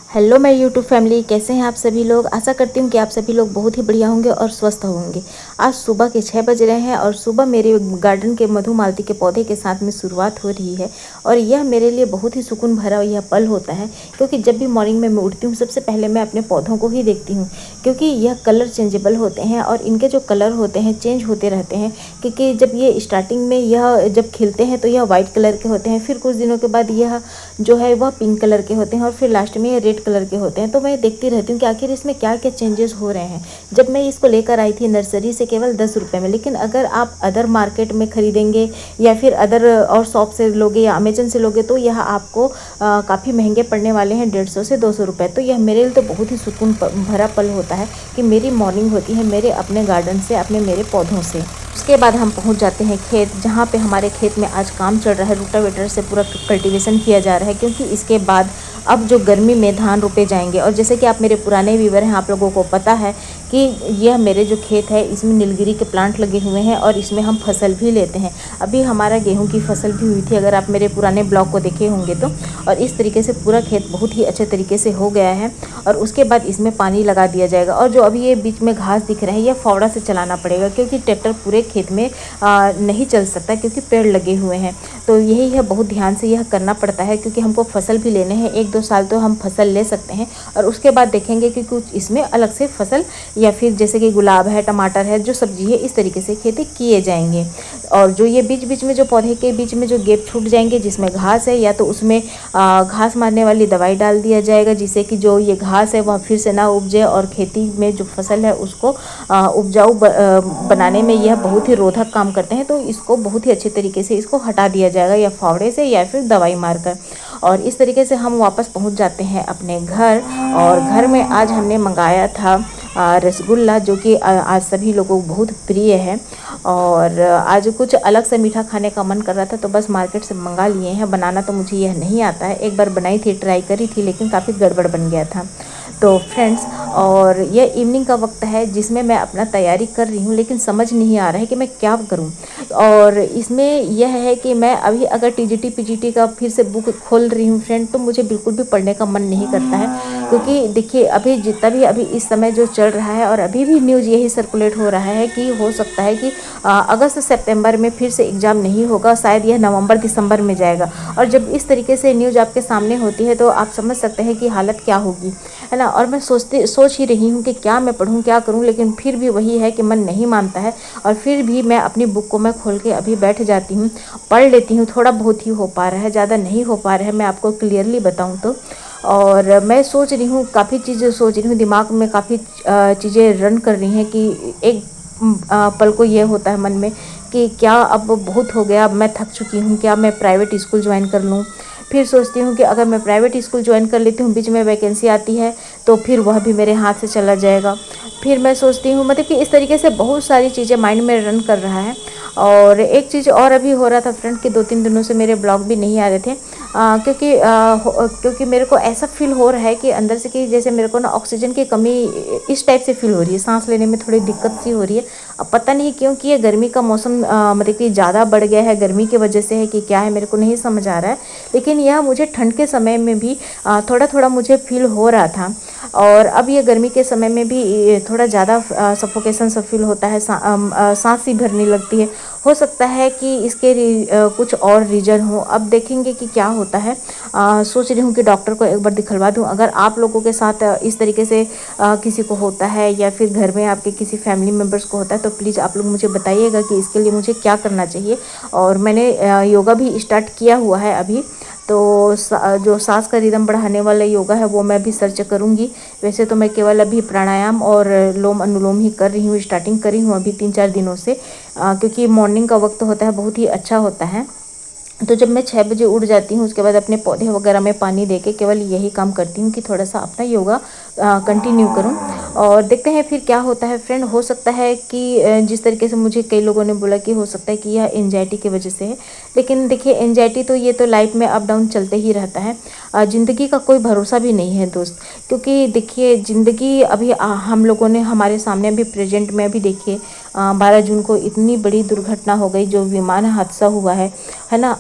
Hello मैं YouTube family, कैसे हैं आप सभी लोग। आशा करती हूँ कि आप सभी लोग बहुत ही बढ़िया होंगे और स्वस्थ होंगे। आज सुबह के 6 बज रहे हैं और सुबह मेरे गार्डन के मधुमालती के पौधे के साथ में शुरुआत हो रही है। और यह मेरे लिए बहुत ही सुकून भरा यह पल होता है, क्योंकि जब भी मॉर्निंग में मैं उठती हूँ सबसे पहले मैं अपने पौधों को ही देखती हूँ, क्योंकि यह कलर चेंजेबल होते हैं और इनके जो कलर होते हैं चेंज होते रहते हैं। क्योंकि जब ये स्टार्टिंग में यह जब खिलते हैं तो यह वाइट कलर के होते हैं, फिर कुछ दिनों के बाद यह जो है वह पिंक कलर के होते हैं और फिर लास्ट में ये रेड कलर के होते हैं। तो मैं देखती रहती हूँ कि आखिर इसमें क्या क्या चेंजेस हो रहे हैं। जब मैं इसको लेकर आई थी नर्सरी से केवल 10 रुपये में, लेकिन अगर आप अदर मार्केट में ख़रीदेंगे या फिर अदर और शॉप से लोगे या अमेजन से लोगे तो यह आपको काफ़ी महंगे पड़ने वाले हैं, 150 से 200 रुपये। तो यह मेरे लिए तो बहुत ही सुकून भरा पल होता है कि मेरी मॉर्निंग होती है मेरे अपने गार्डन से, अपने मेरे पौधों से। उसके बाद हम पहुंच जाते हैं खेत, जहां पे हमारे खेत में आज काम चल रहा है। रोटावेटर से पूरा कल्टीवेशन किया जा रहा है, क्योंकि इसके बाद अब जो गर्मी में धान रोपे जाएंगे। और जैसे कि आप मेरे पुराने व्यूवर हैं, आप लोगों को पता है कि यह मेरे जो खेत है इसमें नीलगिरी के प्लांट लगे हुए हैं और इसमें हम फसल भी लेते हैं। अभी हमारा गेहूं की फसल भी हुई थी, अगर आप मेरे पुराने ब्लॉग को देखे होंगे तो। और इस तरीके से पूरा खेत बहुत ही अच्छे तरीके से हो गया है और उसके बाद इसमें पानी लगा दिया जाएगा। और जो अभी ये बीच में घास दिख रहे हैं यह फावड़ा से चलाना पड़ेगा, क्योंकि ट्रैक्टर पूरे खेत में नहीं चल सकता, क्योंकि पेड़ लगे हुए हैं। तो यही है, बहुत ध्यान से यह करना पड़ता है, क्योंकि हमको फसल भी लेने हैं। 1-2 साल तो हम फसल ले सकते हैं और उसके बाद देखेंगे कि कुछ इसमें अलग से फसल या फिर जैसे कि गुलाब है, टमाटर है, जो सब्जी है, इस तरीके से खेती किए जाएंगे। और जो ये बीच बीच में जो पौधे के बीच में जो गैप छूट जाएंगे जिसमें घास है, या तो उसमें घास मारने वाली दवाई डाल दिया जाएगा, जिससे कि जो ये घास है वह फिर से ना उपजे और खेती में जो फसल है उसको उपजाऊ बनाने में यह बहुत ही रोधक काम करते हैं। तो इसको बहुत ही अच्छे तरीके से इसको हटा दिया जाएगा, या फावड़े से या फिर दवाई मारकर। और इस तरीके से हम वापस पहुंच जाते हैं अपने घर। और घर में आज हमने मंगाया था रसगुल्ला, जो कि आज सभी लोगों को बहुत प्रिय है। और आज कुछ अलग से मीठा खाने का मन कर रहा था, तो बस मार्केट से मंगा लिए हैं। बनाना तो मुझे यह नहीं आता है, एक बार बनाई थी, ट्राई करी थी, लेकिन काफ़ी गड़बड़ बन गया था। तो फ्रेंड्स, और यह इवनिंग का वक्त है जिसमें मैं अपना तैयारी कर रही हूँ, लेकिन समझ नहीं आ रहा है कि मैं क्या करूँ। और इसमें यह है कि मैं अभी अगर टीजीटी पीजीटी का फिर से बुक खोल रही हूँ फ्रेंड, तो मुझे बिल्कुल भी पढ़ने का मन नहीं करता है। क्योंकि देखिए, अभी जितना भी अभी इस समय जो चल रहा है और अभी भी न्यूज़ यही सर्कुलेट हो रहा है कि हो सकता है कि अगस्त सितंबर में फिर से एग्ज़ाम नहीं होगा, शायद यह नवंबर दिसंबर में जाएगा। और जब इस तरीके से न्यूज़ आपके सामने होती है तो आप समझ सकते हैं कि हालत क्या होगी, है ना। और मैं सोच ही रही हूँ कि क्या मैं पढूँ, क्या करूँ, लेकिन फिर भी वही है कि मन नहीं मानता है। और फिर भी मैं अपनी बुक को मैं खोल के अभी बैठ जाती हूँ, पढ़ लेती हूँ। थोड़ा बहुत ही हो पा रहा है, ज़्यादा नहीं हो पा रहा है, मैं आपको क्लियरली बताऊँ तो। और मैं सोच रही हूँ, काफ़ी चीज़ें सोच रही हूँ, दिमाग में काफ़ी चीज़ें रन कर रही हैं कि एक पल को ये होता है मन में कि क्या अब बहुत हो गया, अब मैं थक चुकी हूँ, क्या मैं प्राइवेट स्कूल ज्वाइन कर लूँ। फिर सोचती हूँ कि अगर मैं प्राइवेट स्कूल ज्वाइन कर लेती हूँ, बीच में वैकेंसी आती है तो फिर वह भी मेरे हाथ से चला जाएगा। फिर मैं सोचती हूँ, मतलब कि इस तरीके से बहुत सारी चीज़ें माइंड में रन कर रहा है। और एक चीज़ और अभी हो रहा था फ्रेंड कि 2-3 दिनों से मेरे ब्लॉग भी नहीं आ रहे थे, क्योंकि मेरे को ऐसा फील हो रहा है कि अंदर से कि जैसे मेरे को ना ऑक्सीजन की कमी इस टाइप से फील हो रही है, सांस लेने में थोड़ी दिक्कत सी हो रही है। अब पता नहीं क्यों कि ये गर्मी का मौसम मतलब कि ज़्यादा बढ़ गया है, गर्मी की वजह से है कि क्या है, मेरे को नहीं समझ आ रहा है। लेकिन यह मुझे ठंड के समय में भी थोड़ा थोड़ा मुझे फील हो रहा था, और अब ये गर्मी के समय में भी थोड़ा ज़्यादा सफोकेशन सा फील होता है, सांस सी भरने लगती है। हो सकता है कि इसके कुछ और रीज़न हो, अब देखेंगे कि क्या होता है। सोच रही हूँ कि डॉक्टर को एक बार दिखलवा दूँ। अगर आप लोगों के साथ इस तरीके से किसी को होता है या फिर घर में आपके किसी फैमिली मेम्बर्स को होता है, तो प्लीज़ आप लोग मुझे बताइएगा कि इसके लिए मुझे क्या करना चाहिए। और मैंने योगा भी स्टार्ट किया हुआ है अभी, तो जो सांस का रिदम बढ़ाने वाला योगा है वो मैं भी सर्च करूँगी। वैसे तो मैं केवल अभी प्राणायाम और लोम अनुलोम ही कर रही हूँ, स्टार्टिंग करी हूँ अभी 3-4 दिनों से, क्योंकि मॉर्निंग का वक्त होता है, बहुत ही अच्छा होता है। तो जब मैं 6 बजे उठ जाती हूँ उसके बाद अपने पौधे वगैरह में पानी देके केवल यही काम करती हूँ कि थोड़ा सा अपना योगा कंटिन्यू करूँ। और देखते हैं फिर क्या होता है फ्रेंड। हो सकता है कि जिस तरीके से मुझे कई लोगों ने बोला कि हो सकता है कि यह एंजाइटी की वजह से है, लेकिन देखिए एंजाइटी तो ये तो लाइफ में अप डाउन चलते ही रहता है। ज़िंदगी का कोई भरोसा भी नहीं है दोस्त, क्योंकि देखिए ज़िंदगी अभी हम लोगों ने हमारे सामने अभी प्रेजेंट में अभी देखिए 12 जून को इतनी बड़ी दुर्घटना हो गई, जो विमान हादसा हुआ है ना।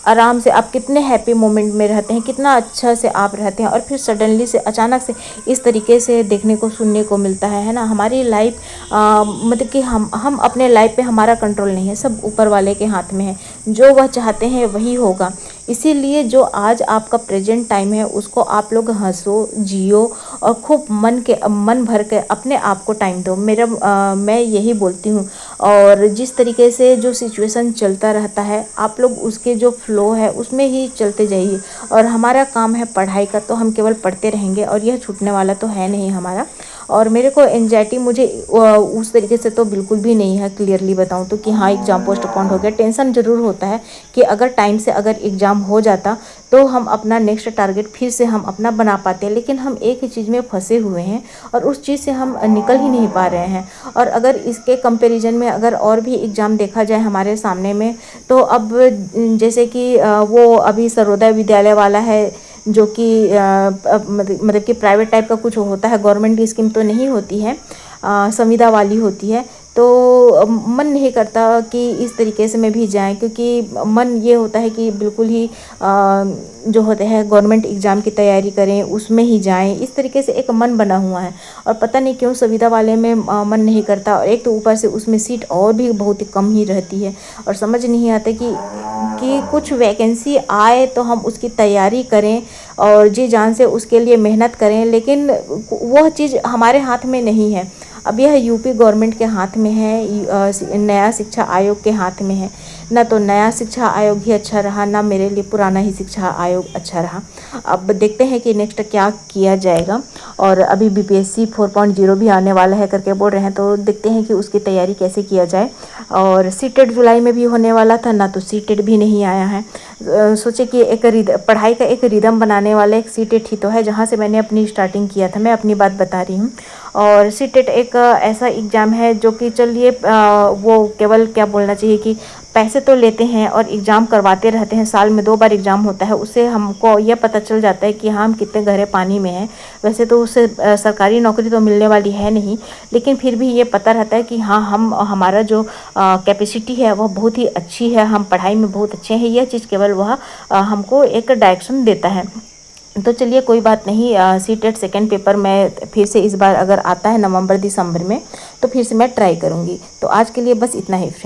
आराम से आप कितने हैप्पी मोमेंट में रहते हैं, कितना अच्छा से आप रहते हैं, और फिर सडनली से अचानक से इस तरीके से देखने को सुनने को मिलता है ना। हमारी लाइफ मतलब कि हम अपने लाइफ पे हमारा कंट्रोल नहीं है, सब ऊपर वाले के हाथ में है। जो वह चाहते हैं वही होगा। इसीलिए जो आज आपका प्रेजेंट टाइम है उसको आप लोग हंसो, जियो और खूब मन भर के अपने आप को टाइम दो। मैं यही बोलती हूँ। और जिस तरीके से जो सिचुएशन चलता रहता है, आप लोग उसके जो फ्लो है उसमें ही चलते जाइए। और हमारा काम है पढ़ाई का, तो हम केवल पढ़ते रहेंगे और यह छूटने वाला तो है नहीं हमारा। और मेरे को एंजाइटी मुझे उस तरीके से तो बिल्कुल भी नहीं है, क्लियरली बताऊं तो, कि हाँ एग्ज़ाम पोस्टपोन हो गया। टेंशन ज़रूर होता है कि अगर टाइम से अगर एग्ज़ाम हो जाता तो हम अपना नेक्स्ट टारगेट फिर से हम अपना बना पाते हैं, लेकिन हम एक ही चीज़ में फंसे हुए हैं और उस चीज़ से हम निकल ही नहीं पा रहे हैं। और अगर इसके कंपैरिजन में अगर और भी एग्ज़ाम देखा जाए हमारे सामने में, तो अब जैसे कि वो अभी सर्वोदय विद्यालय वाला है, जो कि मतलब कि प्राइवेट टाइप का कुछ होता है, गवर्नमेंट की स्कीम तो नहीं होती है, संविदा वाली होती है। तो मन नहीं करता कि इस तरीके से मैं भी जाएं, क्योंकि मन ये होता है कि बिल्कुल ही जो होते हैं गवर्नमेंट एग्ज़ाम की तैयारी करें, उसमें ही जाएं। इस तरीके से एक मन बना हुआ है, और पता नहीं क्यों संविदा वाले में मन नहीं करता। और एक तो ऊपर से उसमें सीट और भी बहुत ही कम ही रहती है, और समझ नहीं आता कि कुछ वैकेंसी आए तो हम उसकी तैयारी करें और जी जान से उसके लिए मेहनत करें, लेकिन वह चीज़ हमारे हाथ में नहीं है। अब यह यूपी गवर्नमेंट के हाथ में है, नया शिक्षा आयोग के हाथ में है ना। तो नया शिक्षा आयोग ही अच्छा रहा ना, मेरे लिए पुराना ही शिक्षा आयोग अच्छा रहा। अब देखते हैं कि नेक्स्ट क्या किया जाएगा। और अभी बीपीएससी 4.0 भी आने वाला है करके बोल रहे हैं, तो देखते हैं कि उसकी तैयारी कैसे किया जाए। और सीटेट जुलाई में भी होने वाला था ना, तो सीटेट भी नहीं आया है। सोचे कि एक पढ़ाई का एक रिदम बनाने वाला एक सीटेट ही तो है, जहाँ से मैंने अपनी स्टार्टिंग किया था। मैं अपनी बात बता रही हूँ। और सीटेट एक ऐसा एग्ज़ाम है जो कि चलिए वो केवल क्या बोलना चाहिए कि पैसे तो लेते हैं और एग्ज़ाम करवाते रहते हैं, साल में 2 बार एग्ज़ाम होता है। उससे हमको यह पता चल जाता है कि हाँ हम कितने गहरे पानी में हैं। वैसे तो उससे सरकारी नौकरी तो मिलने वाली है नहीं, लेकिन फिर भी ये पता रहता है कि हाँ हमारा जो कैपेसिटी है वह बहुत ही अच्छी है, हम पढ़ाई में बहुत अच्छे हैं। यह चीज़ केवल वह हमको एक डायरेक्शन देता है। तो चलिए कोई बात नहीं, सीटेट सेकेंड पेपर में फिर से इस बार अगर आता है नवंबर दिसंबर में, तो फिर से मैं ट्राई करूँगी। तो आज के लिए बस इतना ही फ्रेंड।